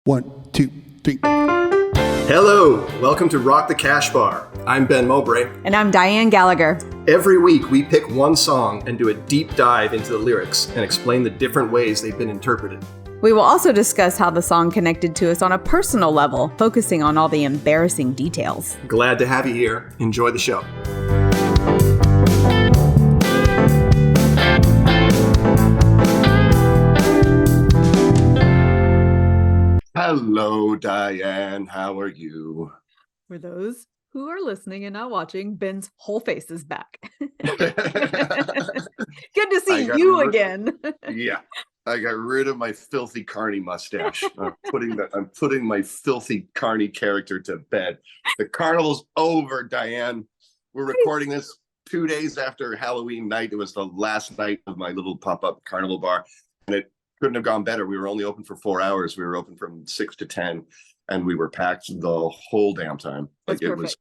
1, 2, 3. Hello, welcome to Rock the Cash Bar. I'm Ben Mowbray. And I'm Diane Gallagher. Every week we pick one song and do a deep dive into the lyrics and explain the different ways they've been interpreted. We will also discuss how the song connected to us on a personal level, focusing on all the embarrassing details. Glad to have you here. Enjoy the show. Hello, Diane. How are you? For those who are listening and not watching, Ben's whole face is back. Good to see you again. Yeah, I got rid of my filthy Carney mustache. I'm putting my filthy Carney character to bed. The carnival's over, Diane. We're recording this 2 days after Halloween night. It was the last night of my little pop-up carnival bar, and it couldn't have gone better. We were only open for 4 hours. We were open from 6 to 10, and we were packed the whole damn time. Like it was,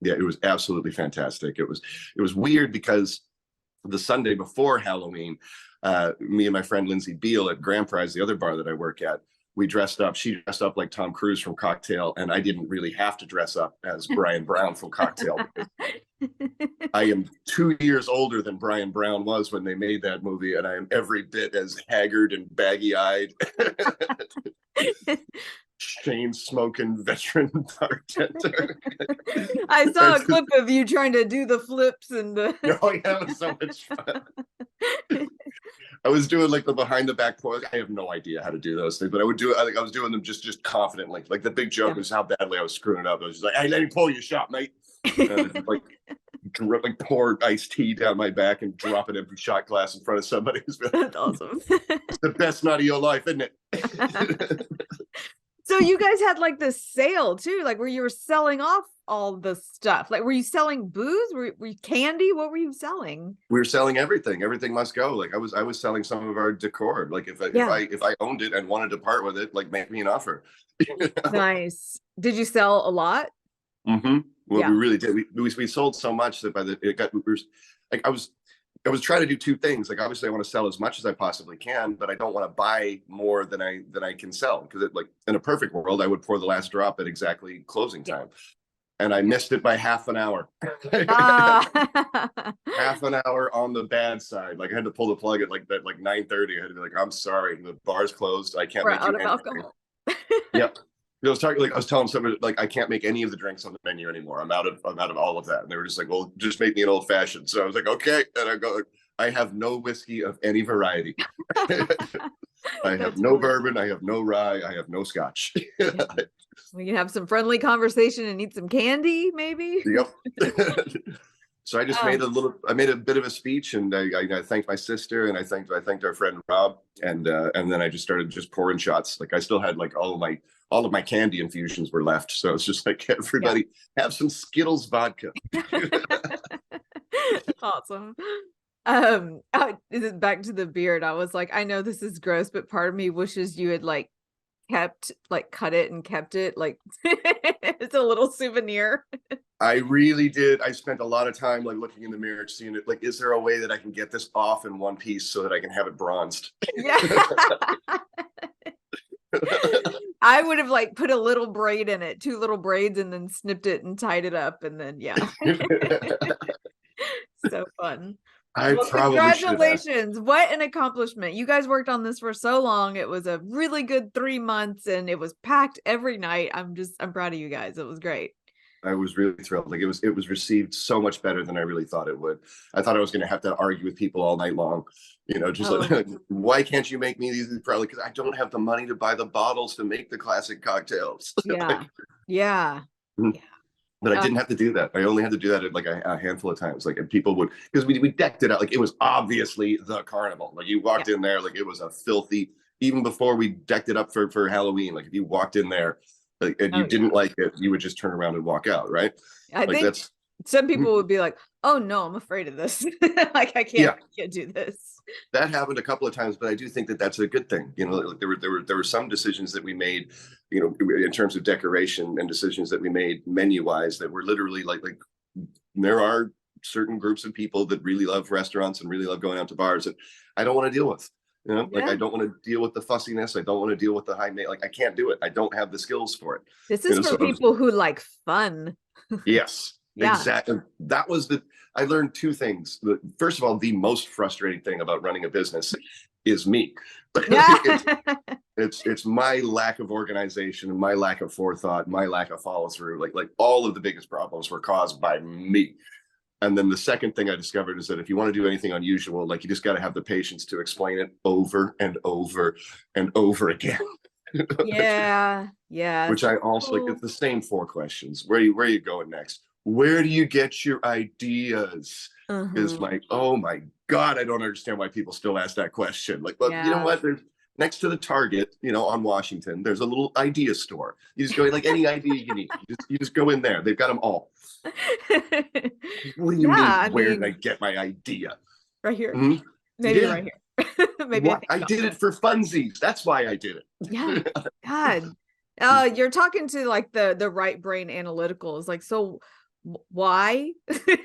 yeah, it was absolutely fantastic. It was weird because the Sunday before Halloween, me and my friend Lindsay Beal at Grand Prize, the other bar that I work at, we dressed up. She dressed up like Tom Cruise from Cocktail, and I didn't really have to dress up as Brian Brown from Cocktail. I am 2 years older than Brian Brown was when they made that movie, and I am every bit as haggard and baggy-eyed. Chain-smoking veteran bartender. I saw a clip of you trying to do the flips and the... Oh, yeah, it was so much fun. I was doing like the behind the back pose. I have no idea how to do those things, but I would do it. I was doing them just confidently. Like the big joke was how badly I was screwing it up. I was just like, "Hey, let me pull your shot, mate." And like pour iced tea down my back and drop it every shot glass in front of somebody. That's awesome. It's the best night of your life, isn't it? So you guys had like this sale too, like where you were selling off all the stuff. Like, were you selling booze? Were you candy? What were you selling? We were selling everything. Everything must go. Like I was selling some of our decor. Like if I owned it and wanted to part with it, like make me an offer. Nice. Did you sell a lot? Mm-hmm. Well, yeah. We really did. We sold so much that I was trying to do two things. Like obviously I want to sell as much as I possibly can, but I don't want to buy more than I can sell, because like in a perfect world I would pour the last drop at exactly closing time. And I missed it by half an hour. Half an hour on the bad side. Like I had to pull the plug at like 9:30. I had to be like, "I'm sorry, the bar's closed. I can't make you anything." Alcohol. Yep. I was telling somebody like I can't make any of the drinks on the menu anymore. I'm out of all of that. And they were just like, "Well, just make me an old fashioned." So I was like, "Okay." And I go, "I have no whiskey of any variety. I have no bourbon. I have no rye. I have no scotch." We can have some friendly conversation and eat some candy, maybe. Yep. So I just made a bit of a speech, and I thanked my sister, and I thanked our friend Rob, and then I just started pouring shots. Like I still had like all of my candy infusions were left, so it's just like, everybody have some Skittles vodka. Awesome. Is it back to the beard? I was like, I know this is gross, but part of me wishes you had cut it and kept it like it's a little souvenir. I really did. I spent a lot of time like looking in the mirror, seeing it. Like, is there a way that I can get this off in one piece so that I can have it bronzed? Yeah. I would have like put a little braid in it, 2 little braids, and then snipped it and tied it up, and then So fun. Congratulations. What an accomplishment. You guys worked on this for so long. It was a really good 3 months, and it was packed every night. I'm proud of you guys. It was great. I was really thrilled. Like it was received so much better than I really thought it would. I thought I was going to have to argue with people all night long. Like, why can't you make me these? Probably because I don't have the money to buy the bottles to make the classic cocktails. Yeah. But I didn't have to do that. I only had to do that like a handful of times. Like, and people would, because we decked it out. Like it was obviously the carnival. Like you walked in there, like it was a filthy, even before we decked it up for Halloween. Like if you walked in there and you didn't like it, you would just turn around and walk out. Right. I think some people would be like, "Oh no, I'm afraid of this. Like I can't do this." That happened a couple of times, but I do think that that's a good thing. Like there were some decisions that we made, in terms of decoration, and decisions that we made menu wise that were literally like there are certain groups of people that really love restaurants and really love going out to bars that I don't want to deal with. You know, like Yeah. I don't want to deal with the fussiness. I don't want to deal with the like I can't do it. I don't have the skills for it. This You is know, for so people who like fun. yes, Yeah. exactly. That was I learned two things. First of all, the most frustrating thing about running a business is me. Yeah. It's my lack of organization and my lack of forethought, my lack of follow through. Like all of the biggest problems were caused by me. And then the second thing I discovered is that if you want to do anything unusual, like you just got to have the patience to explain it over and over and over again. Yeah. Yeah. Which I also like. It's the same four questions. Where are you going next? Where do you get your ideas? Is Uh-huh. like, oh my God, I don't understand why people still ask that question. Like, well, you know Yeah. what? There's next to the Target, on Washington, there's a little idea store. You just go like any idea you need. You just go in there. They've got them all. What do you Yeah, mean? I Where did I mean, get my idea? right here. Hmm? Maybe Yeah. right here. Maybe I What? think I about did it that. for funsies. That's why I did Yeah. it. God. You're talking to like the right brain analyticals. Like, so why?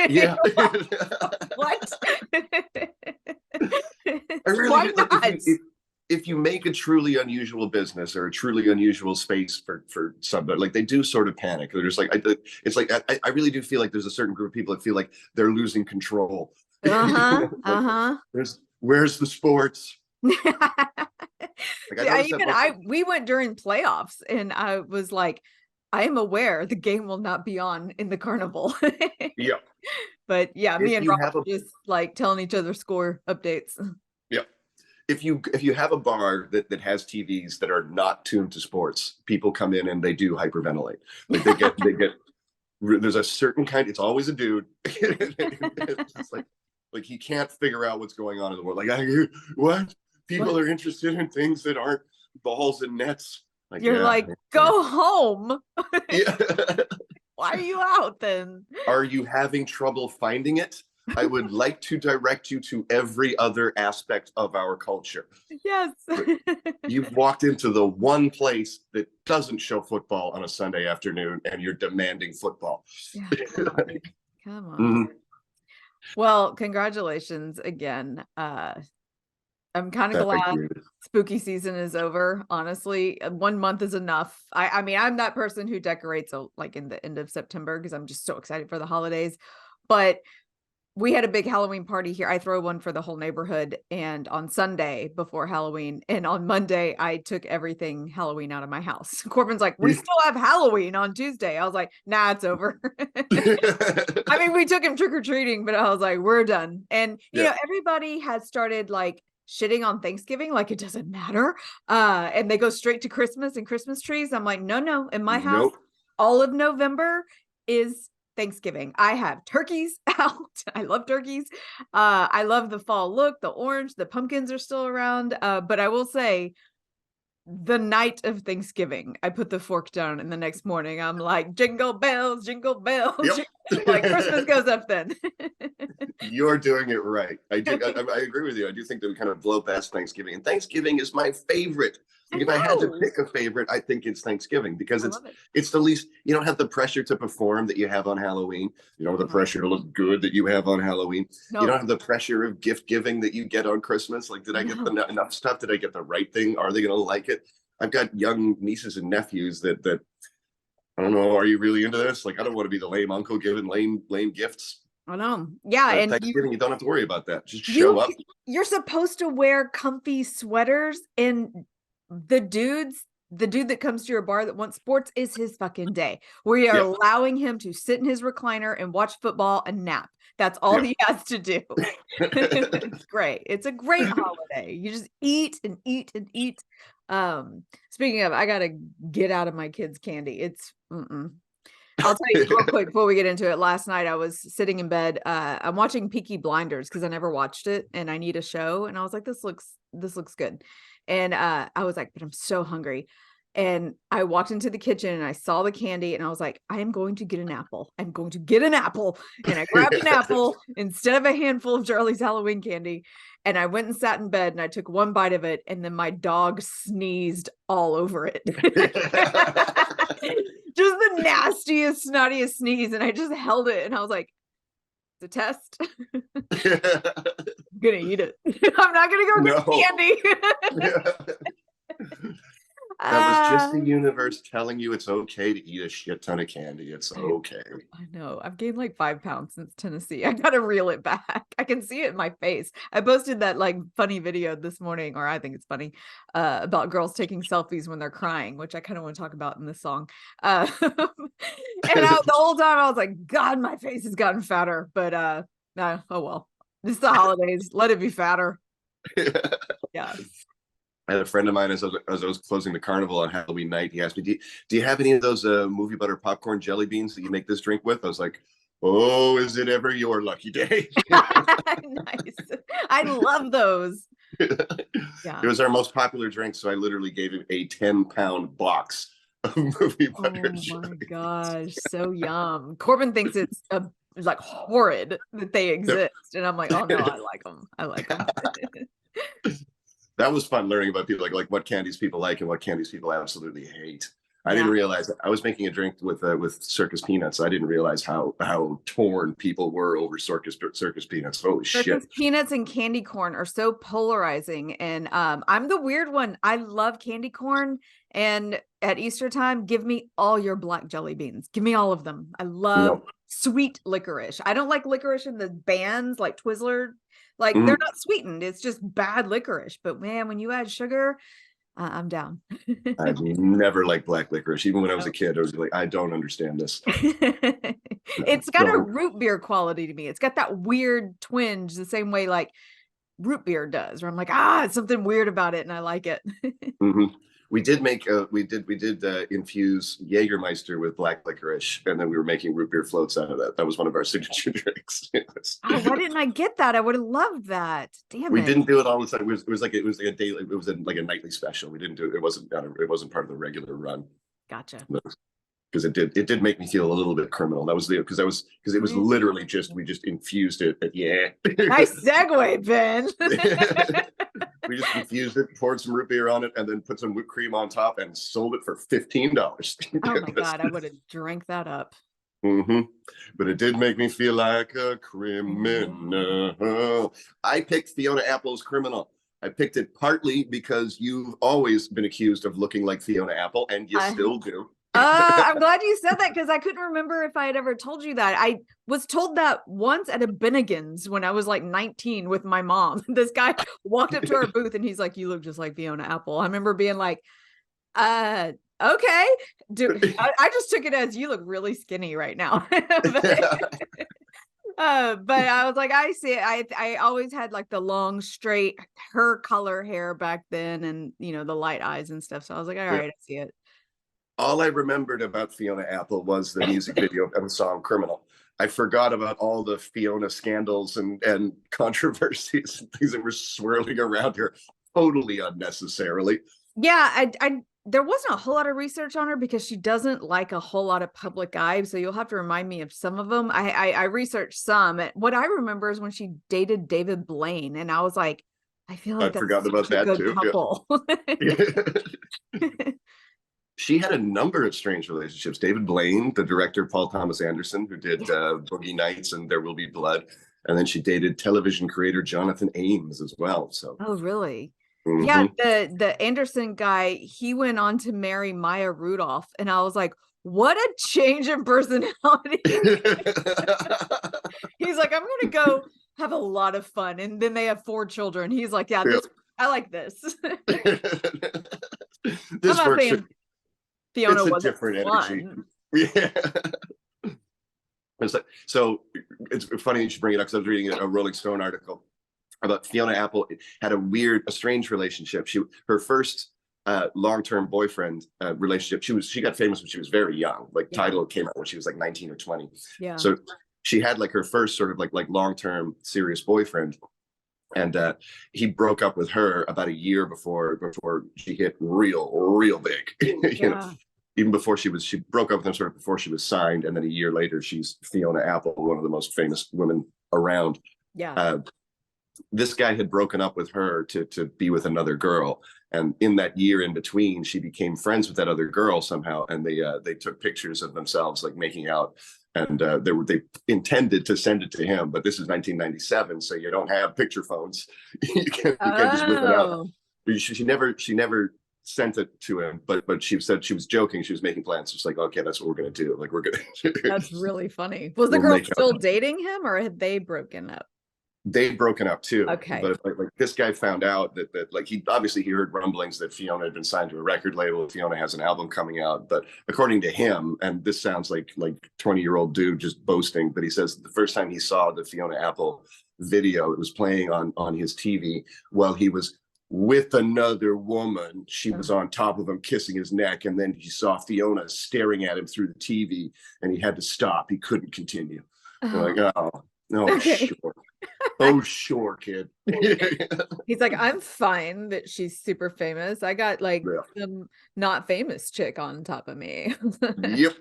Yeah. What? I really Why do. Like not? if you make a truly unusual business or a truly unusual space for somebody, like they do sort of panic. They're just like, it's like I really do feel like there's a certain group of people that feel like they're losing control. Uh-huh. Like Uh-huh. where's the sports? Like I Yeah, noticed that even both. we went during playoffs and I was like, I am aware the game will not be on in the carnival. Yeah. But yeah, me If and you Rob have a just like telling each other score updates. Yeah. If you have a bar that has TVs that are not tuned to sports, people come in and they do hyperventilate. Like they get there's a certain kind. It's always a dude. It's like he can't figure out what's going on in the world. Like what people What? are interested in things that aren't balls and nets. Like You're yeah, like, go home. yeah. Why are you out then? Are you having trouble finding it? I would like to direct you to every other aspect of our culture. Yes. You've walked into the one place that doesn't show football on a Sunday afternoon and you're demanding football. Yeah, come on, man. Come on. Mhm. Well, congratulations again. I'm kind of Thank glad you. spooky season is over. Honestly, 1 month is enough. I mean, I'm that person who decorates like in the end of September because I'm just so excited for the holidays. But we had a big Halloween party here. I throw one for the whole neighborhood, and on Sunday before Halloween, and on Monday I took everything Halloween out of my house. Corbin's like, "We still have Halloween on Tuesday." I was like, "Nah, it's over." I mean, we took him trick-or-treating, but I was like, we're done. And Yeah. everybody has started like shitting on Thanksgiving, like it doesn't matter. And they go straight to Christmas and Christmas trees. I'm like, no, in my house, Nope. all of November is Thanksgiving. I have turkeys out. I love turkeys. I love the fall look, the orange, the pumpkins are still around. But I will say, the night of Thanksgiving, I put the fork down, and the next morning I'm like, jingle bells, Yep. like Christmas goes up then. You're doing it right. I agree with you. I do think that we kind of blow past Thanksgiving, and Thanksgiving is my favorite. I Like if I had to know. pick a favorite, I think it's Thanksgiving because I it's love it. it's the least. You don't have the pressure to perform that you have on Halloween. You don't have the No, pressure to look good that you have on Halloween. You don't no, have the pressure of gift giving that you get on Christmas. Like, did I get no. enough stuff? Did I get the right thing? Are they going to like it? I've got young nieces and nephews that I don't know. Are you really into this? Like, I don't want to be the lame uncle giving lame gifts. I know. Yeah, But and Thanksgiving, you don't have to worry about that. Just show you up. you're supposed to wear comfy sweaters, and the dude that comes to your bar that wants sports is his fucking day. We are Yeah, allowing him to sit in his recliner and watch football and nap. That's all yeah. he has to do. It's great. It's a great holiday. You just eat and eat and eat. Speaking of, I gotta get out of my kids' candy. I'll tell you real quick before we get into it. Last night I was sitting in bed. I'm watching Peaky Blinders because I never watched it and I need a show. And I was like, this looks good. And I was like, but I'm so hungry. And I walked into the kitchen and I saw the candy and I was like, I am going to get an apple. I'm going to get an apple. And I grabbed an apple instead of a handful of Charlie's Halloween candy. And I went and sat in bed and I took one bite of it. And then my dog sneezed all over it. Just the nastiest, snottiest sneeze. And I just held it and I was like, The test. I'm gonna eat it. I'm not gonna go get candy. That was just the universe telling you it's okay to eat a shit ton of candy. It's okay. I know. I've gained like 5 pounds since Tennessee. I gotta reel it back. I can see it in my face. I posted that like funny video this morning, or I think it's funny, about girls taking selfies when they're crying, which I kind of want to talk about in this song. The whole time I was like, God, my face has gotten fatter. But no, oh well. It's the holidays. Let it be fatter. Yeah. I had a friend of mine as I was closing the carnival on Halloween night. He asked me, "Do you have any of those movie butter popcorn jelly beans that you make this drink with?" I was like, "Oh, is it ever your lucky day?" Nice. I love those. Yeah. It was our most popular drink, so I literally gave him a 10-pound box of movie butter. Oh my gosh, so yum. Corbin thinks it's like horrid that they exist, and I'm like, oh no, I like them. I like them. That was fun learning about people, like what candies people like and what candies people absolutely hate. I didn't realize I was making a drink with circus peanuts. I didn't realize how torn people were over circus peanuts. Holy shit! Circus peanuts and candy corn are so polarizing, and I'm the weird one. I love candy corn, and at Easter time, give me all your black jelly beans. Give me all of them. I love sweet licorice. I don't like licorice in the bands like Twizzler. Like they're not sweetened. It's just bad licorice. But man, when you add sugar, I'm down. I've never liked black licorice. Even when I was a kid, I was like, I don't understand this. It's got a root beer quality to me. It's got that weird twinge the same way like root beer does, where I'm like, it's something weird about it and I like it. We did make infuse Jägermeister with black licorice, and then we were making root beer floats out of that. That was one of our signature drinks. Why didn't I get that? I would have loved that. Damn we it. didn't do it all the time. It was like a daily. It was like a nightly special. We didn't do it. It wasn't part of the regular run. Gotcha. Because it did make me feel a little bit criminal. That was because it was literally we just infused it. Nice segue, Ben. We just infused it, poured some root beer on it, and then put some whipped cream on top and sold it for $15. Oh my God, I would have drank that up. But it did make me feel like a criminal. I picked Fiona Apple's Criminal. I picked it partly because you've always been accused of looking like Fiona Apple, and you still do. I'm glad you said that because I couldn't remember if I had ever told you that. I was told that once at a Bennigan's when I was like 19 with my mom. This guy walked up to our booth and he's like, "You look just like Fiona Apple." I remember being like, okay. Dude, I just took it as you look really skinny right now. But I was like, I see it. I always had like the long, straight, her color hair back then, and the light eyes and stuff. So I was like, all right, I see it. All I remembered about Fiona Apple was the music video and the song Criminal. I forgot about all the Fiona scandals and controversies and things that were swirling around her totally unnecessarily. Yeah, there wasn't a whole lot of research on her because she doesn't like a whole lot of public eye. So you'll have to remind me of some of them. I researched some. What I remember is when she dated David Blaine, and I was like, I feel like I forgot about that too. Couple. Yeah. She had a number of strange relationships. David Blaine, the director Paul Thomas Anderson, who did Boogie Nights and There Will Be Blood. And then she dated television creator Jonathan Ames as well. So. Oh, really? Yeah, the Anderson guy, he went on to marry Maya Rudolph. And I was like, what a change in personality. He's like, I'm going to go have a lot of fun. And then they have 4 children. He's like, I like this. This works. Fiona it's a wasn't different fun. Energy. Yeah. So it's funny you should bring it up because I was reading a Rolling Stone article about Fiona Apple had a strange relationship. Her first long-term boyfriend relationship. She got famous when she was very young. Like Tidal came out when she was like 19 or 20. Yeah. So she had like her first sort of like long-term serious boyfriend. And he broke up with her about a year before she hit real big. You know, even before she broke up with him sort of before she was signed, and then a year later she's Fiona Apple, one of the most famous women around. Yeah. this guy had broken up with her to be with another girl, and in that year in between, she became friends with that other girl somehow, and they took pictures of themselves like making out, and they intended to send it to him, but this is 1997, so you don't have picture phones. You can't just whip it out. Oh, She never sent it to him, but she said she was joking. She was making plans. She's like, okay, that's what we're gonna do. Like, we're gonna. that's really funny. Was the We'll girl make still out. dating him, or had they broken up? They'd broken up too. Okay. But like this guy found out that like he obviously he heard rumblings that Fiona had been signed to a record label. Fiona has an album coming out, but according to him, and this sounds like 20-year-old dude just boasting, but he says the first time he saw the Fiona Apple video, it was playing on his TV while he was with another woman. She was on top of him kissing his neck, and then he saw Fiona staring at him through the TV, and he had to stop. He couldn't continue. Oh. Like, oh no, Okay. sure. Oh, sure, kid. He's like, I'm fine that she's super famous. I got like Yeah. some not famous chick on top of me. Yep.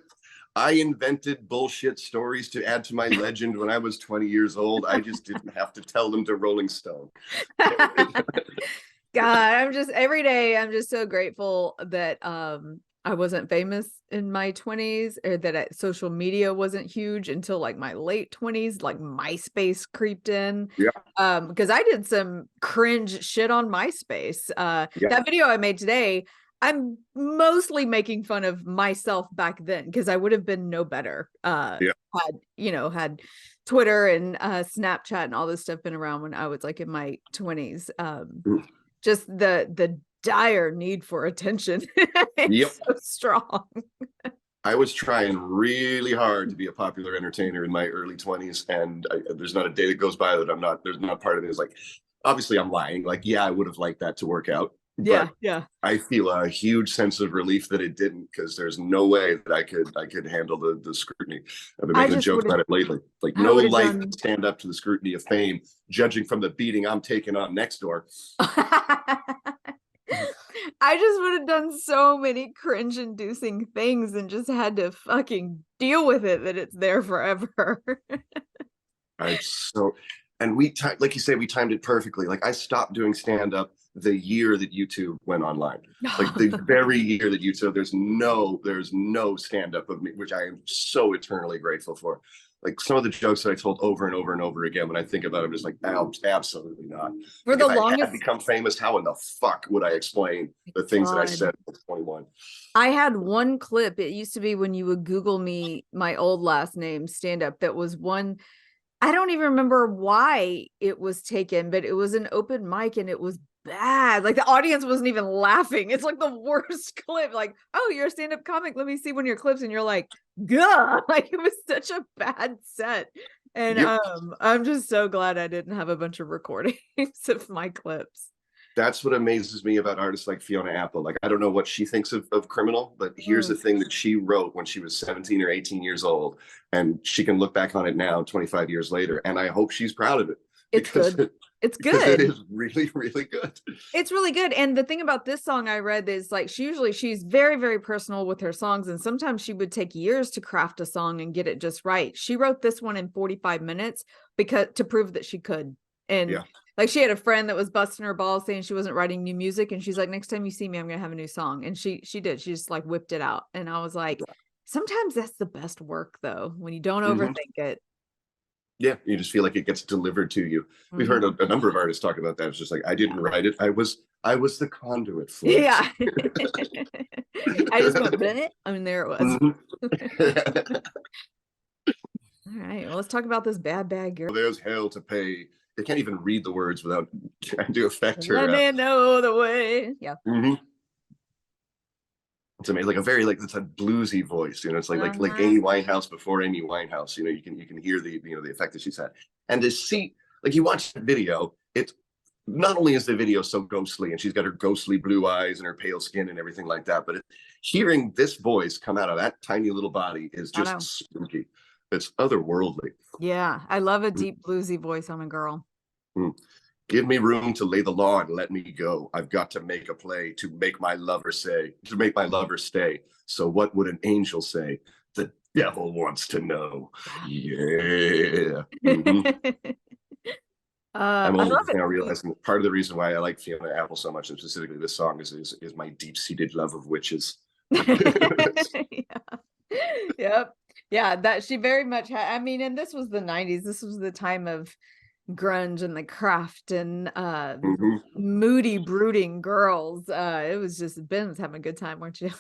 I invented bullshit stories to add to my legend when I was 20 years old. I just didn't have to tell them to Rolling Stone. God, I'm just every day I'm just so grateful that I wasn't famous in my 20s, or that social media wasn't huge until like my late 20s, like MySpace creeped in. Yeah. Because I did some cringe shit on MySpace. Yeah. That video I made today, I'm mostly making fun of myself back then, because I would have been no better. Yeah. Had Twitter and Snapchat and all this stuff been around when I was like in my 20s. Just the dire need for attention. It's Yep. so strong. I was trying really hard to be a popular entertainer in my early 20s, and there's not a day that goes by that I'm not. There's not part of it is like, obviously I'm lying. Like, yeah, I would have liked that to work out. But Yeah. I feel a huge sense of relief that it didn't, because there's no way that I could handle the scrutiny. I've been making a joke about it lately. Like, no life can stand up to the scrutiny of fame, judging from the beating I'm taking on next door. I just would have done so many cringe-inducing things and just had to fucking deal with it, that it's there forever. And like you say, we timed it perfectly. Like, I stopped doing stand-up the year that YouTube went online. Like, the very year that YouTube, there's no stand-up of me, which I am so eternally grateful for. Like, some of the jokes that I told over and over and over again, when I think about it, I'm just like, absolutely not. For like, the if longest, I had become famous, how in the fuck would I explain the things that I said at 21? I had one clip. It used to be when you would Google me, my old last name, stand up. That was one. I don't even remember why it was taken, but it was an open mic and it was bad. Like, the audience wasn't even laughing. It's like the worst clip. Like, oh, you're a stand-up comic. Let me see one of your clips. And you're like, gah. Like, it was such a bad set. And Yep. I'm just so glad I didn't have a bunch of recordings of my clips. That's what amazes me about artists like Fiona Apple. Like, I don't know what she thinks of Criminal, but here's the thing that she wrote when she was 17 or 18 years old, and she can look back on it now 25 years later, and I hope she's proud of it. It's good. It's It good. is really, really good. It's really good. And the thing about this song I read is, like, she's very, very personal with her songs. And sometimes she would take years to craft a song and get it just right. She wrote this one in 45 minutes to prove that she could. And like, she had a friend that was busting her balls saying she wasn't writing new music. And she's like, next time you see me, I'm going to have a new song. And she did. She just like whipped it out. And I was like, sometimes that's the best work, though, when you don't overthink it. Yeah, you just feel like it gets delivered to you. We've heard a number of artists talk about that. It's just like, I didn't write it. I was the conduit for it. Yeah. I just went, bleh. I mean, there it was. All right, well, let's talk about this bad girl. There's hell to pay. They can't even read the words without trying to affect her. Let me know the way. Yeah. It's amazing. Like, it's a bluesy voice, it's like Amy Winehouse before Amy Winehouse. You can hear the effect that she's had. And to see, like, you watch the video, it's not only is the video so ghostly, and she's got her ghostly blue eyes and her pale skin and everything like that, but hearing this voice come out of that tiny little body is just spooky. It's otherworldly. Yeah, I love a deep bluesy voice on a girl. Give me room to lay the law and let me go. I've got to make a play to make my lover stay. So what would an angel say? The devil wants to know. Yeah. I'm I only love just now it. realizing that part of the reason why I like Fiona Apple so much, and specifically this song, is my deep-seated love of witches. Yeah. Yep. Yeah, that she very much had. I mean, and this was the 90s. This was the time of grunge and the craft and Mhm. moody, brooding girls. It was just Ben was having a good time, weren't you?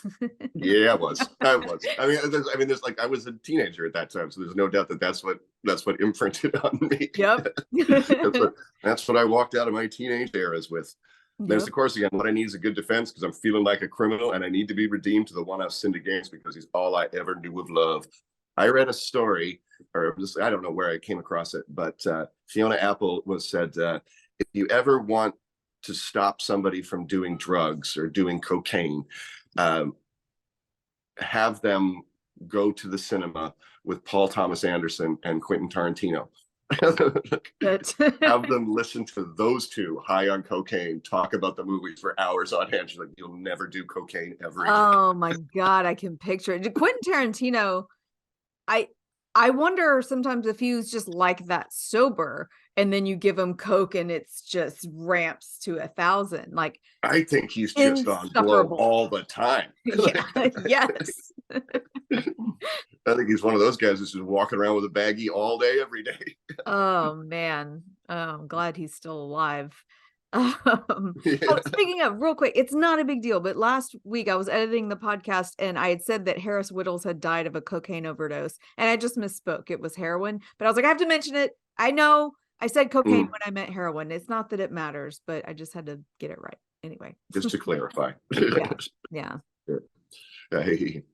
Yeah, I was. I was. There's like I was a teenager at that time, so there's no doubt that that's what imprinted on me. Yep. that's what that's what I walked out of my teenage eras with. There's Yep. of course again, what I need is a good defense because I'm feeling like a criminal and I need to be redeemed to the one I've sinned against because he's all I ever knew of love. I read a story, or just, I don't know where I came across it, but Fiona Apple was said, if you ever want to stop somebody from doing drugs or doing cocaine, um, have them go to the cinema with Paul Thomas Anderson and Quentin Tarantino. Have them listen to those two high on cocaine talk about the movie for hours on end. She's like, you'll never do cocaine ever again. Oh my God, I can picture it. Quentin Tarantino, I I wonder sometimes if he was just like that sober, and then you give him Coke and it's just ramps to 1,000. Like I think he's just on blow insufferable. all the time. Yeah, yes. I think he's one of those guys that's just walking around with a baggie all day, every day. Oh man. Oh, I'm glad he's still alive. Yeah. Oh, speaking of, real quick, it's not a big deal, but last week I was editing the podcast and I had said that Harris Whittles had died of a cocaine overdose, and I just misspoke. It was heroin, but I was like, I have to mention it. I know I said cocaine when I meant heroin. It's not that it matters, but I just had to get it right. Anyway. Just to clarify. Yeah. Yeah. Hey,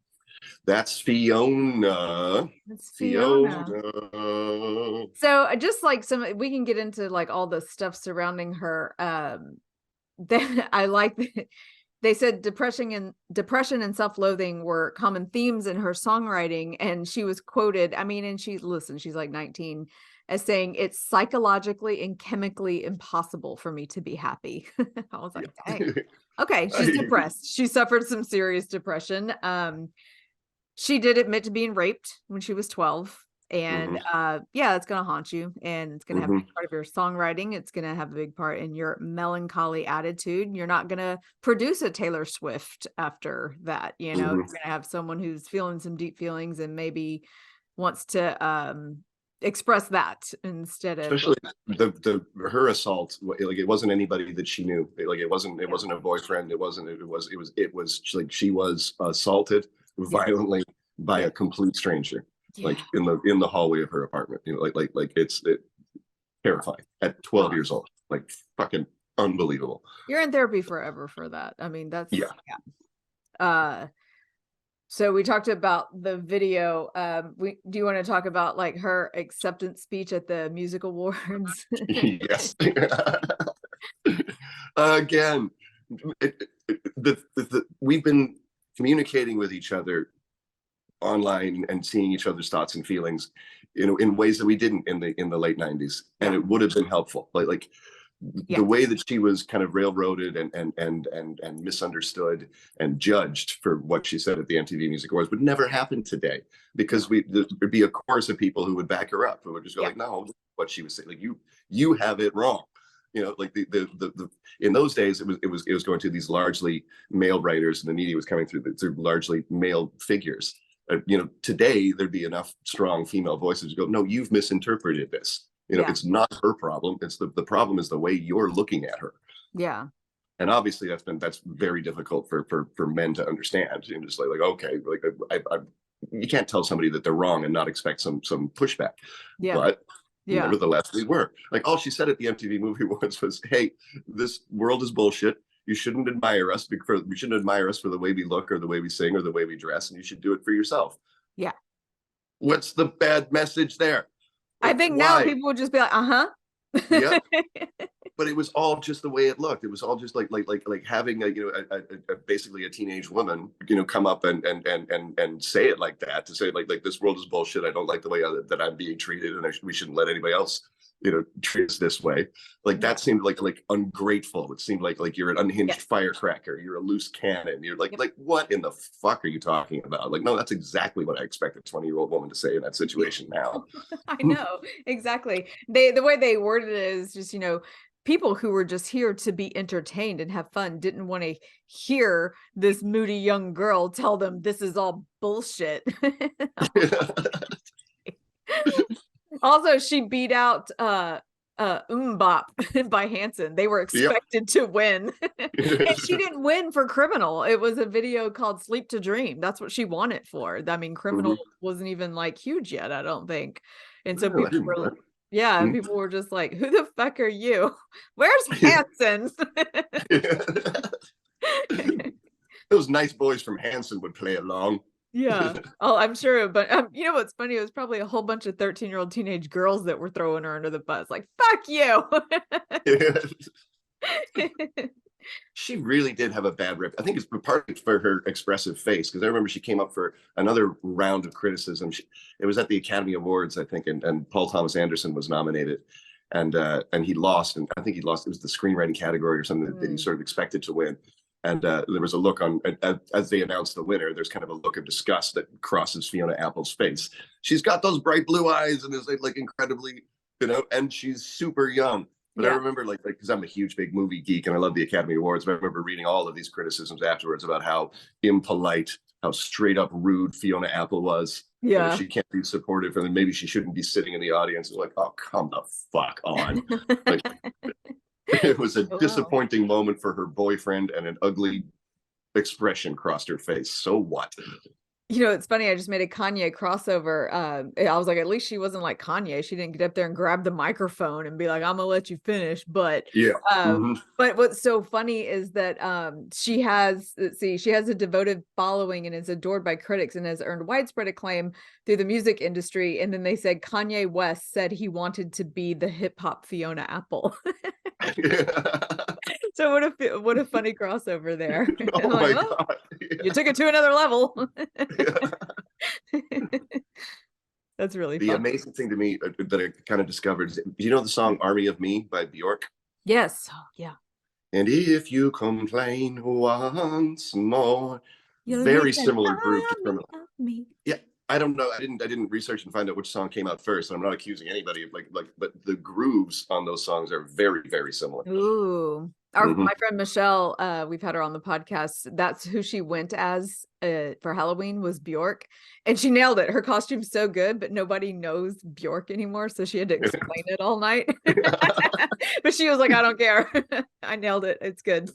that's Fiona. It's Fiona. Fiona. So I just like we can get into like all the stuff surrounding her. Then I like that they said depression and self-loathing were common themes in her songwriting, and she was quoted, I mean, and she's like 19, as saying it's psychologically and chemically impossible for me to be happy. I was like, dang. Okay, she's depressed. She suffered some serious depression. She did admit to being raped when she was 12. And yeah, it's gonna haunt you, and it's gonna have a big part of your songwriting. It's gonna have a big part in your melancholy attitude. You're not gonna produce a Taylor Swift after that, you know. You're gonna have someone who's feeling some deep feelings and maybe wants to express that instead of especially her assault. Like, it wasn't anybody that she knew. Like, it wasn't a boyfriend. It was like she was assaulted violently by a complete stranger. Like in the hallway of her apartment, you know, like it's terrifying at 12 years old, like fucking unbelievable. You're in therapy forever for that. I mean, that's yeah. So we talked about the video. Do you want to talk about like her acceptance speech at the music awards? Yes. Again, we've been communicating with each other online and seeing each other's thoughts and feelings, you know, in ways that we didn't in the late 90s, and it would have been helpful. Like the way that she was kind of railroaded and misunderstood and judged for what she said at the MTV Music Awards would never happen today, because there'd be a chorus of people who would back her up, who would just go like, no, what she was saying, like, you have it wrong. You know, like the in those days it was going to these largely male writers, and the media was coming through largely male figures. You know, today there'd be enough strong female voices to go, no, you've misinterpreted this. You know, it's not her problem. It's the problem is the way you're looking at her. Yeah. And obviously that's very difficult for men to understand. And just like okay, like I you can't tell somebody that they're wrong and not expect some pushback. Yeah. But nevertheless, we were like, all she said at the MTV Movie Awards was, hey, this world is bullshit. You shouldn't admire us for the way we look or the way we sing or the way we dress, and you should do it for yourself. Yeah. What's the bad message there? Like, I think now people would just be like, yeah. But it was all just the way it looked. It was all just like having a basically a teenage woman, you know, come up and say it like that, to say like this world is bullshit. I don't like the way that I'm being treated, and we shouldn't let anybody else, treat us this way. Like Yeah. that seemed like ungrateful. It seemed like you're an unhinged Yes. firecracker. You're a loose cannon. You're Yep. like what in the fuck are you talking about? Like, no, that's exactly what I expect a 20-year-old woman to say in that situation now. I know, exactly. The way they worded it is just, people who were just here to be entertained and have fun didn't want to hear this moody young girl tell them this is all bullshit. Also, she beat out Bop by Hanson. They were expected to win. And she didn't win for Criminal. It was a video called Sleep to Dream. That's what she won it for. I mean, Criminal wasn't even like huge yet, I don't think. And so people were, people were just like, who the fuck are you? Where's Hanson? Those nice boys from Hanson would play along. Yeah. Oh, I'm sure. But you know what's funny? It was probably a whole bunch of 13-year-old teenage girls that were throwing her under the bus. Like, fuck you. She really did have a bad rep. I think it's partly for her expressive face, because I remember she came up for another round of criticism. It was at the Academy Awards, I think, and Paul Thomas Anderson was nominated, and he lost. And I think he lost. It was the screenwriting category or something that he sort of expected to win. And there was a look on, as they announced the winner, there's kind of a look of disgust that crosses Fiona Apple's face. She's got those bright blue eyes and is like incredibly, and she's super young. But I remember because I'm a huge, big movie geek and I love the Academy Awards, but I remember reading all of these criticisms afterwards about how impolite, how straight up rude Fiona Apple was. Yeah. She can't be supportive and maybe she shouldn't be sitting in the audience. Like, oh, come the fuck on. It was a disappointing moment for her boyfriend, and an ugly expression crossed her face. So what? It's funny. I just made a Kanye crossover. I was like, at least she wasn't like Kanye. She didn't get up there and grab the microphone and be like, I'm gonna let you finish. But but what's so funny is that she has a devoted following and is adored by critics and has earned widespread acclaim through the music industry. And then they said Kanye West said he wanted to be the hip hop Fiona Apple. So what a funny crossover there. Oh my God. You took it to another level. That's really the fun. amazing thing to me that I kind of discovered is, do you know the song Army of Me by Bjork? Yes. Oh, yeah. And if you complain once more, very similar groove to Criminal. Yeah, I don't know. I didn't research and find out which song came out first. And I'm not accusing anybody of but the grooves on those songs are very, very similar. Ooh. My friend Michelle, we've had her on the podcast. That's who she went as for Halloween, was Bjork, and she nailed it. Her costume's so good, but nobody knows Bjork anymore, so she had to explain it all night. But she was like, I don't care. I nailed it. It's good.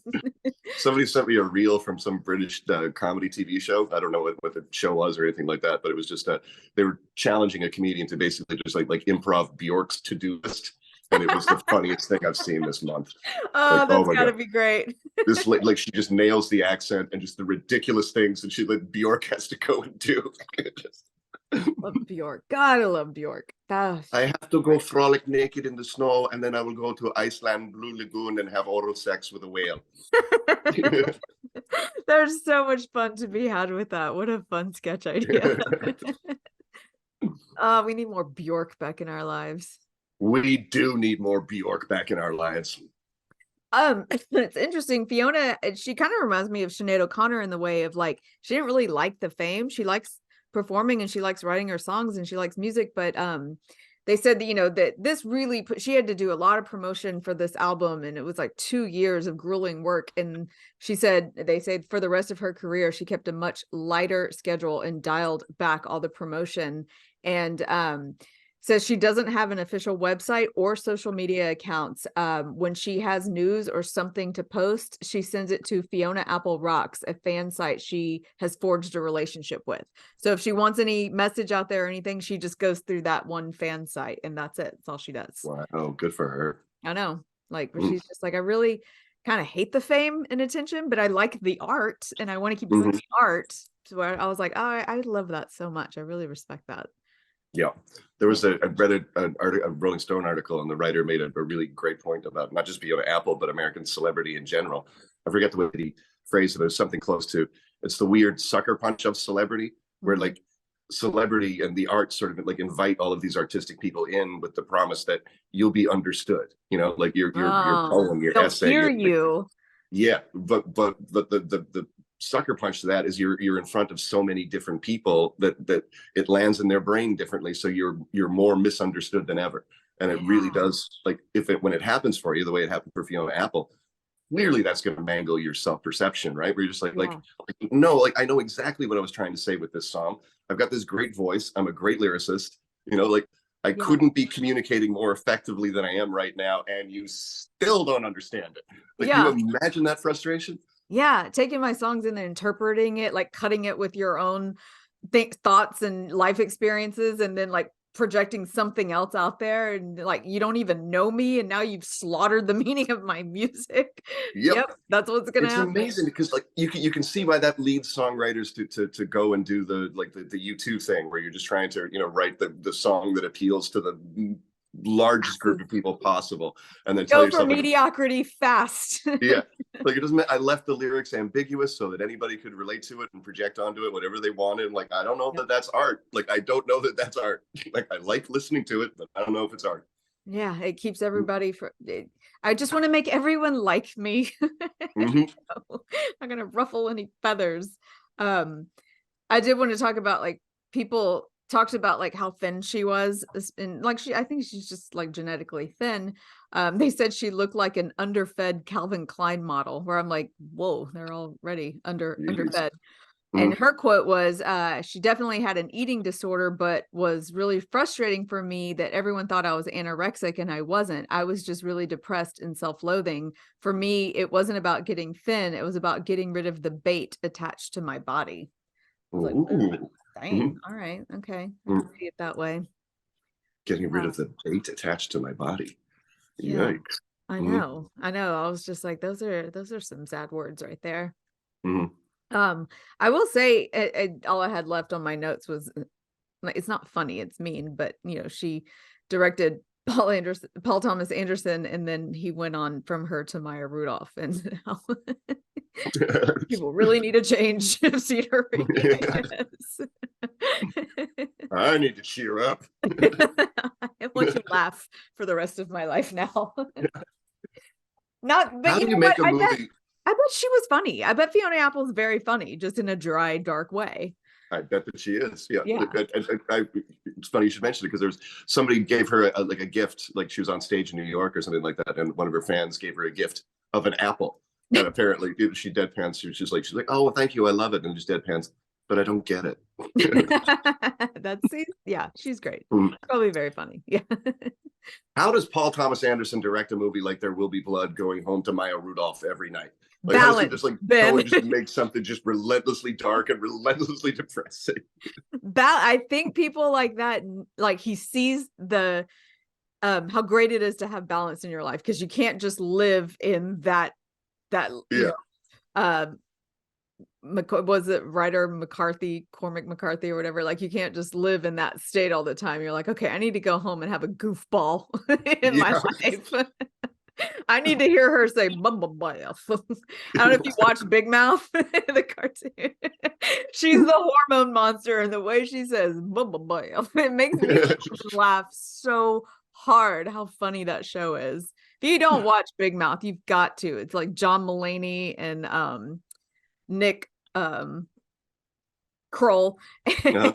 Somebody sent me a reel from some British comedy TV show. I don't know what the show was or anything like that, but it was just they were challenging a comedian to basically just like improv Bjork's to-do list. And it was the funniest thing I've seen this month. Oh, that's gotta be great. This she just nails the accent and just the ridiculous things that Bjork has to go and do. Love Bjork. God, I love Bjork. I have to go frolic naked in the snow, and then I will go to Iceland Blue Lagoon and have oral sex with a whale. There's so much fun to be had with that. What a fun sketch idea. We need more Bjork back in our lives. We do need more Bjork back in our lives. It's interesting. Fiona, she kind of reminds me of Sinead O'Connor in the way of she didn't really like the fame. She likes performing and she likes writing her songs and she likes music, but they said that that this really she had to do a lot of promotion for this album, and it was like 2 years of grueling work. And they said for the rest of her career she kept a much lighter schedule and dialed back all the promotion. And says she doesn't have an official website or social media accounts. When she has news or something to post, she sends it to Fiona Apple Rocks, a fan site she has forged a relationship with. So if she wants any message out there or anything, she just goes through that one fan site, and that's it. That's all she does. Wow, good for her. I know. But she's just like, I really kind of hate the fame and attention, but I like the art and I want to keep doing the art. So I was like, oh, I love that so much. I really respect that. Yeah, there was I read a Rolling Stone article, and the writer made a really great point about not just Fiona Apple, but American celebrity in general. I forget the way he phrased it. It was something close to, it's the weird sucker punch of celebrity, where celebrity and the arts sort of like invite all of these artistic people in with the promise that you'll be understood, like your Oh, poem, your they'll essay, hear you. yeah, but the sucker punch to that is you're in front of so many different people that it lands in their brain differently, so you're more misunderstood than ever. And it really Yeah. does, like, when it happens for you the way it happened for Fiona Apple, clearly that's going to mangle your self-perception, right? Where you're just Yeah. no, like, I know exactly what I was trying to say with this song. I've got this great voice. I'm a great lyricist. Like, I Yeah. couldn't be communicating more effectively than I am right now, and you still don't understand it. Like, can Yeah. you imagine that frustration? Yeah. Taking my songs and then interpreting it, like cutting it with your own thoughts and life experiences, and then like projecting something else out there, and like you don't even know me and now you've slaughtered the meaning of my music. Yep. Yep, that's what's gonna It's happen. amazing because, like, you can see why that leads songwriters to go and do the U2 thing where you're just trying to write the song that appeals to the largest group of people possible, and then tell Go for yourself, like, mediocrity fast. yeah, like, it doesn't. I left the lyrics ambiguous so that anybody could relate to it and project onto it whatever they wanted. Like, I don't know Yep. that that's art. Like, I don't know that that's art. Like, I like listening to it, but I don't know if it's art. Yeah, it keeps everybody I just want to make everyone like me. Mm-hmm. I'm not gonna ruffle any feathers. Um, I did want to talk about, like, people talked about like how thin she was, and like I think she's just like genetically thin. They said she looked like an underfed Calvin Klein model, where I'm like, whoa, they're already underfed. And Mm-hmm. her quote was, she definitely had an eating disorder, but was really frustrating for me that everyone thought I was anorexic and I wasn't. I was just really depressed and self-loathing. For me, it wasn't about getting thin. It was about getting rid of the bait attached to my body. I was like, Ooh. dang, Mhm. all right, okay. I can Mm. see it that way. Getting rid Uh, of the bait attached to my body. yeah, Yikes. I Mhm. know. I know. I was just like, those are some sad words right there. Mhm. Um, I will say all I had left on my notes was, like, it's not funny, it's mean, but she directed Paul Thomas Anderson, and then he went on from her to Maya Rudolph, and now people really need a change of scenery, I guess. I need to cheer up. I want to laugh for the rest of my life now. Not, but How you do you know what? make a movie? I bet she was funny. I bet Fiona Apple's very funny, just in a dry, dark way. I bet that she is. Yeah. Yeah. It's funny you should mention it because there's somebody gave her like a gift, like she was on stage in New York or something like that, and one of her fans gave her a gift of an apple. And apparently she deadpans. She's like, oh, well, thank you, I love it, and just deadpans. But I don't get it. Yeah, she's great. Probably very funny. Yeah. How does Paul Thomas Anderson direct a movie like There Will Be Blood going home to Maya Rudolph every night? Like, how does he just Balance, like go Ben. and just make something just relentlessly dark and relentlessly depressing? I think people like that, like, he sees the how great it is to have balance in your life, because you can't just live in that Yeah. was it writer Cormac McCarthy or whatever, like, you can't just live in that state all the time. You're like, okay, I need to go home and have a goofball in my Yeah. life. I need to hear her say bubble bath. I don't know if you watch Big Mouth, the cartoon. She's the hormone monster, and the way she says bubble bath, it makes me laugh so hard how funny that show is. If you don't watch Big Mouth, you've got to. It's like John Mulaney and Nick Kroll. Uh-huh.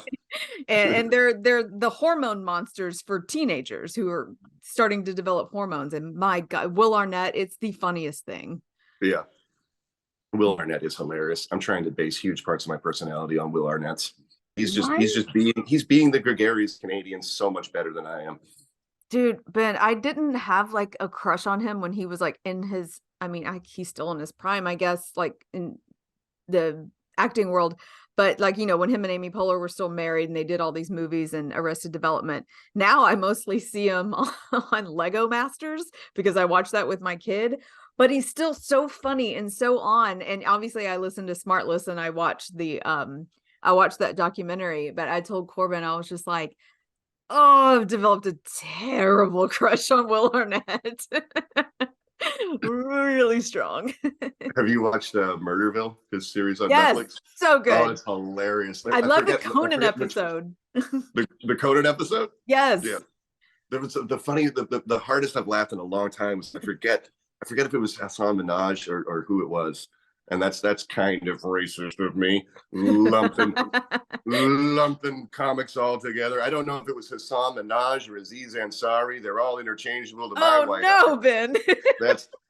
And they're the hormone monsters for teenagers who are starting to develop hormones. And my God, Will Arnett, it's the funniest thing. Yeah. Will Arnett is hilarious. I'm trying to base huge parts of my personality on Will Arnett's. Right? He's being the gregarious Canadian so much better than I am. Dude, Ben, I didn't have like a crush on him when he was like in his, he's still in his prime, I guess, like in the acting world. But like, when him and Amy Poehler were still married and they did all these movies and Arrested Development, now I mostly see him on Lego Masters because I watch that with my kid. But he's still so funny and so on. And obviously I listened to Smartless and I watched that documentary. But I told Corbin, I was just like, oh, I've developed a terrible crush on Will Arnett. Really strong. Have you watched Murderville, his series on Yes, Netflix? so Oh, good. it's hilarious. I love the I Conan forget which episode. the Conan episode. Yeah, Yes. there was the funny the hardest I've laughed in a long time was I forget if it was Hassan Minaj or who it was, and that's kind of racist of me, lumping comics all together. I don't know if it was Hassan Minaj or Aziz Ansari. They're all interchangeable to my Oh white no, eye. Ben.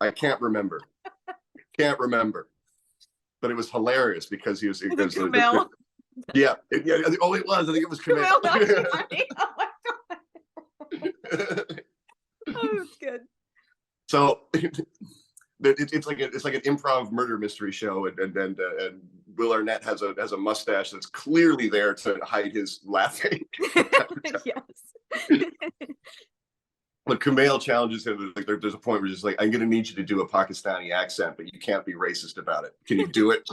I can't remember. Can't remember. But it was hilarious because he was because Kumail. yeah. Oh, it was. I think it was Kumail. Nanjiani. Oh my god. Oh, it's good. So it's like an improv murder mystery show, and Will Arnett has a mustache that's clearly there to hide his laughing. Yes. But Kumail challenges him. Like there's a point where he's like, "I'm going to need you to do a Pakistani accent, but you can't be racist about it. Can you do it?"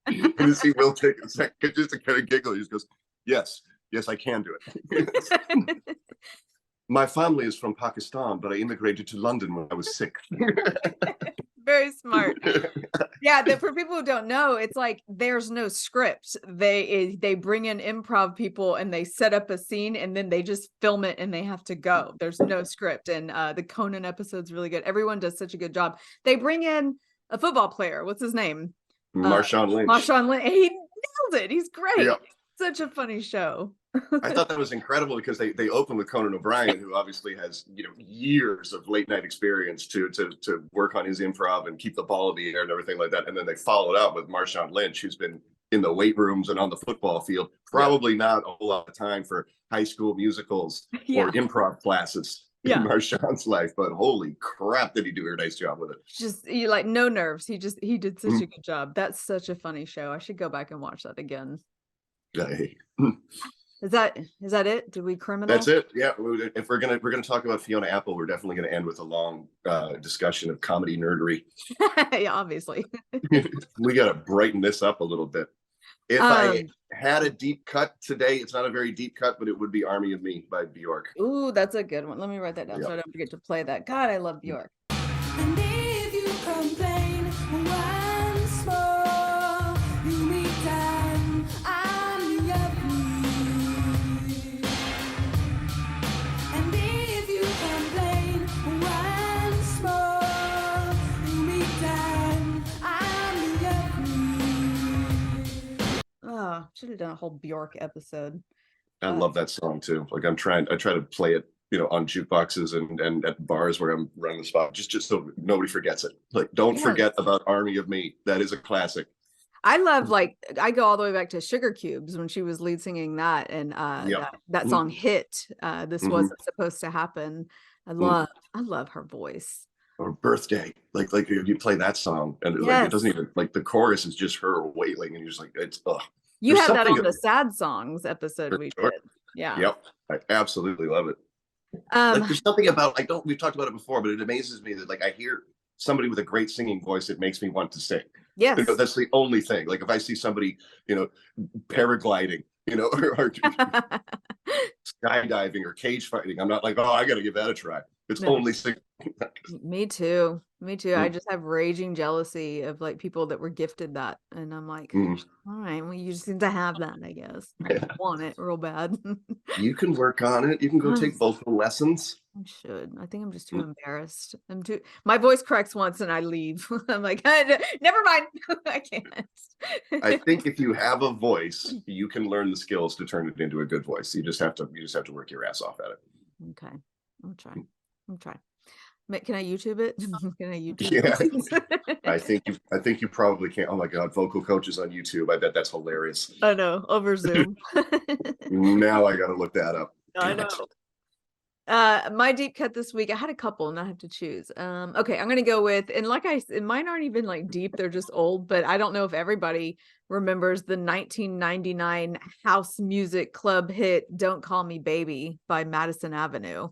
And you see Will take a second just to kind of giggle. He just goes, "Yes, I can do it." My family is from Pakistan, but I immigrated to London when I was 6. Very smart. Yeah, for people who don't know, it's like there's no script. They bring in improv people and they set up a scene and then they just film it and they have to go. There's no script. And the Conan episode's really good. Everyone does such a good job. They bring in a football player. What's his name? Marshawn Lynch. Marshawn Lynch. He nailed it. He's great. Yeah. Such a funny show. I thought that was incredible because they opened with Conan O'Brien, who obviously has years of late night experience to work on his improv and keep the ball in the air and everything like that. And then they followed up with Marshawn Lynch, who's been in the weight rooms and on the football field. Probably not a whole lot of time for high school musicals or improv classes in Marshawn's life, but holy crap, did he do a nice job with it? Just like no nerves. He did such a good job. That's such a funny show. I should go back and watch that again. Hey. Is that it? Did we criminal? That's it. Yeah. If we're gonna talk about Fiona Apple, we're definitely gonna end with a long discussion of comedy nerdery. Yeah, obviously. We gotta brighten this up a little bit. If I had a deep cut today, it's not a very deep cut, but it would be "Army of Me" by Bjork. Ooh, that's a good one. Let me write that down so I don't forget to play that. God, I love Bjork. And if you complain once more, you meet time, I'm your And if you complain once more, you meet time, I'm your Oh, should have done a whole Bjork episode. I love that song too. Like I try to play it, on jukeboxes and at bars where I'm running the spot, just so nobody forgets it. Like, don't forget about "Army of Me." That is a classic. I love, I go all the way back to Sugar Cubes when she was lead singing that, and that song hit. This wasn't supposed to happen. I love her voice. Or "Birthday," like you play that song and like it doesn't even, like, the chorus is just her wailing, and you're just like, it's You had that on the sad songs episode we did. Yeah. Yep. I absolutely love it. Like, there's something about, we've talked about it before, but it amazes me that, like, I hear somebody with a great singing voice, it makes me want to sing. Yes. That's the only thing. Like, if I see somebody, paragliding, or skydiving or cage fighting, I'm not like, oh, I got to give that a try. It's only singing. Me too. I just have raging jealousy of like people that were gifted that, and I'm like, all right, well, you just need to have that, I guess. I want it real bad. You can work on it. You can go take vocal lessons. I should. I think I'm just too embarrassed. My voice cracks once and I leave. I'm like, never mind. I can't. I think if you have a voice, you can learn the skills to turn it into a good voice. You just have to work your ass off at it. Okay. I'll try. Can I YouTube it? Can I YouTube it? I think you probably can. Oh my God, vocal coaches on YouTube. I bet that's hilarious. I know, over Zoom. Now I got to look that up. I know. My deep cut this week, I had a couple and I have to choose. Okay, I'm gonna go with, and like I said, mine aren't even like deep, they're just old, but I don't know if everybody remembers the 1999 house music club hit "Don't Call Me Baby" by Madison Avenue.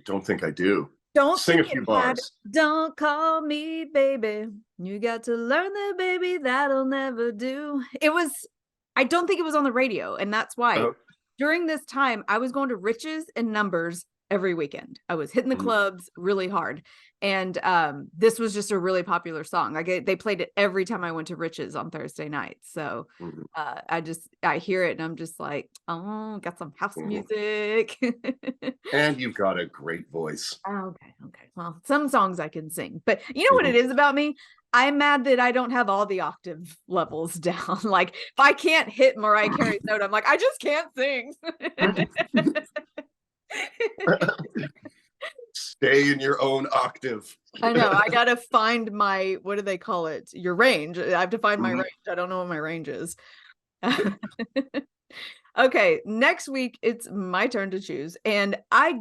don't think I do. Don't Sing a think few it had- bars. Don't call me baby. You got to learn that, baby. That'll never do. I don't think it was on the radio. And that's why Oh. during this time, I was going to Riches and Numbers every weekend. I was hitting the clubs really hard. And this was just a really popular song. They played it every time I went to Riches on Thursday nights. So I hear it and I'm just like, oh, got some house music. And you've got a great voice. Okay. Well, some songs I can sing, but you know what it is about me? I'm mad that I don't have all the octave levels down. Like if I can't hit Mariah Carey's note, I'm like, I just can't sing. Stay in your own octave. I know. I gotta find my, what do they call it? Your range. I have to find my range. I don't know what my range is. Okay, next week it's my turn to choose, and I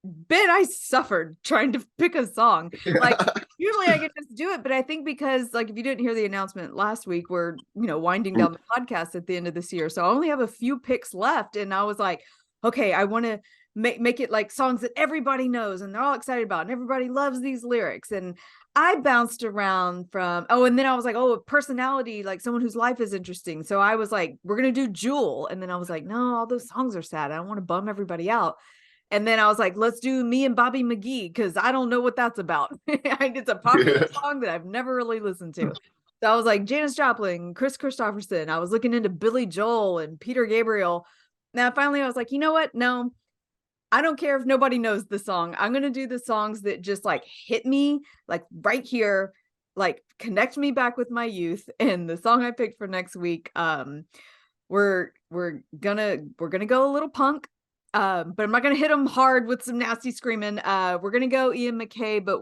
bet I suffered trying to pick a song. Like usually I can just do it, but I think because like if you didn't hear the announcement last week, we're winding down the podcast at the end of this year, so I only have a few picks left, and I was like, okay, I want to make it like songs that everybody knows and they're all excited about and everybody loves these lyrics. And I bounced around from, and then I was like, a personality, like someone whose life is interesting. So I was like, we're going to do Jewel. And then I was like, no, all those songs are sad. I don't want to bum everybody out. And then I was like, let's do Me and Bobby McGee, because I don't know what that's about. It's a popular song that I've never really listened to. So I was like, Janis Joplin, Chris Christopherson. I was looking into Billy Joel and Peter Gabriel. Now finally I was like, you know what? No, I don't care if nobody knows the song. I'm going to do the songs that just like hit me like right here, like connect me back with my youth. And the song I picked for next week, we're gonna go a little punk, but I'm not gonna hit them hard with some nasty screaming. We're gonna go Ian MacKaye, but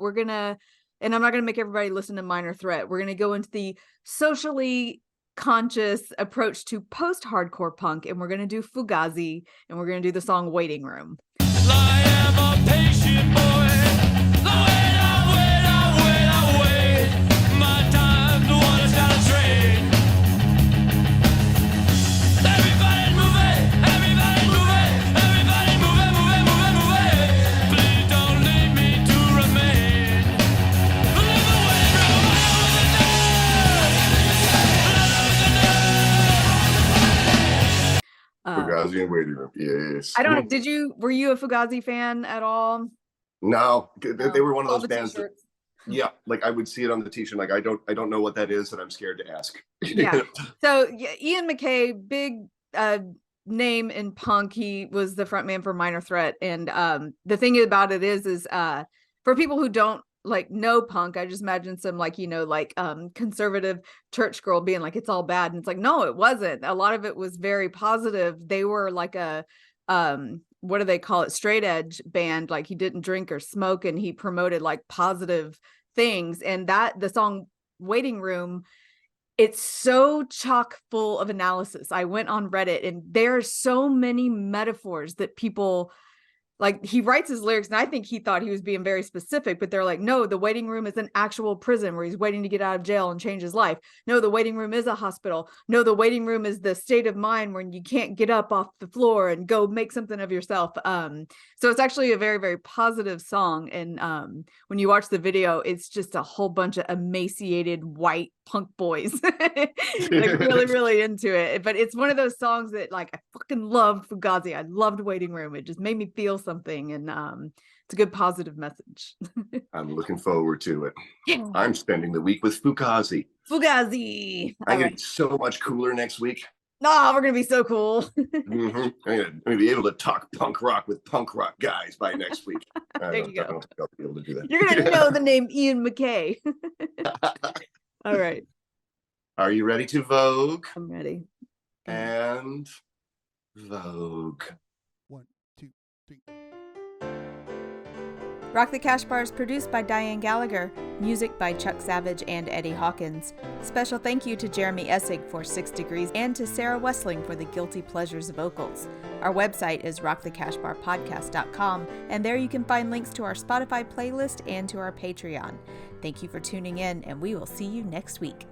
and I'm not gonna make everybody listen to Minor Threat. We're gonna go into the socially conscious approach to post-hardcore punk, and we're gonna do Fugazi, and we're gonna do the song Waiting Room. I am a patient boy. I wait. My time, the one that's got a train. Everybody move. Please don't leave me to remain. Live away Fugazi and Waiting Room. Yes. I don't know. Were you a Fugazi fan at all? No, they were one of All those the bands. t-shirts. Yeah, like I would see it on the t-shirt. Like I don't know what that is, and I'm scared to ask. Yeah. So Ian MacKaye, big name in punk. He was the frontman for Minor Threat, and the thing about it is for people who don't like know punk, I just imagine some like conservative church girl being like it's all bad, and it's like no, it wasn't. A lot of it was very positive. They were like a what do they call it, straight edge band. Like he didn't drink or smoke, and he promoted like positive things. And that the song Waiting Room, it's so chock full of analysis. I went on Reddit, and there are so many metaphors that people like. He writes his lyrics, and I think he thought he was being very specific, but they're like, no, the waiting room is an actual prison where he's waiting to get out of jail and change his life. No, the waiting room is a hospital. No, the waiting room is the state of mind when you can't get up off the floor and go make something of yourself. So it's actually a very, very positive song. And when you watch the video, it's just a whole bunch of emaciated white punk boys like really, really into it. But it's one of those songs that like I fucking loved Fugazi. I loved Waiting Room. It just made me feel something, and it's a good positive message. I'm looking forward to it. Yeah. I'm spending the week with Fugazi. Fugazi. I get so much cooler next week. No, we're gonna be so cool. I'm gonna be able to talk punk rock with punk rock guys by next week. There you go. I don't think I'll be able to do that. You're gonna know the name Ian MacKaye. All right, Are you ready to Vogue? I'm ready. And Vogue. 1, 2, 3. Rock the Cash Bar is produced by Diane Gallagher, music by Chuck Savage and Eddie Hawkins. Special thank you to Jeremy Essig for 6 Degrees and to Sarah Wessling for the Guilty Pleasures vocals. Our website is rockthecashbarpodcast.com, and there you can find links to our Spotify playlist and to our Patreon. Thank you for tuning in, and we will see you next week.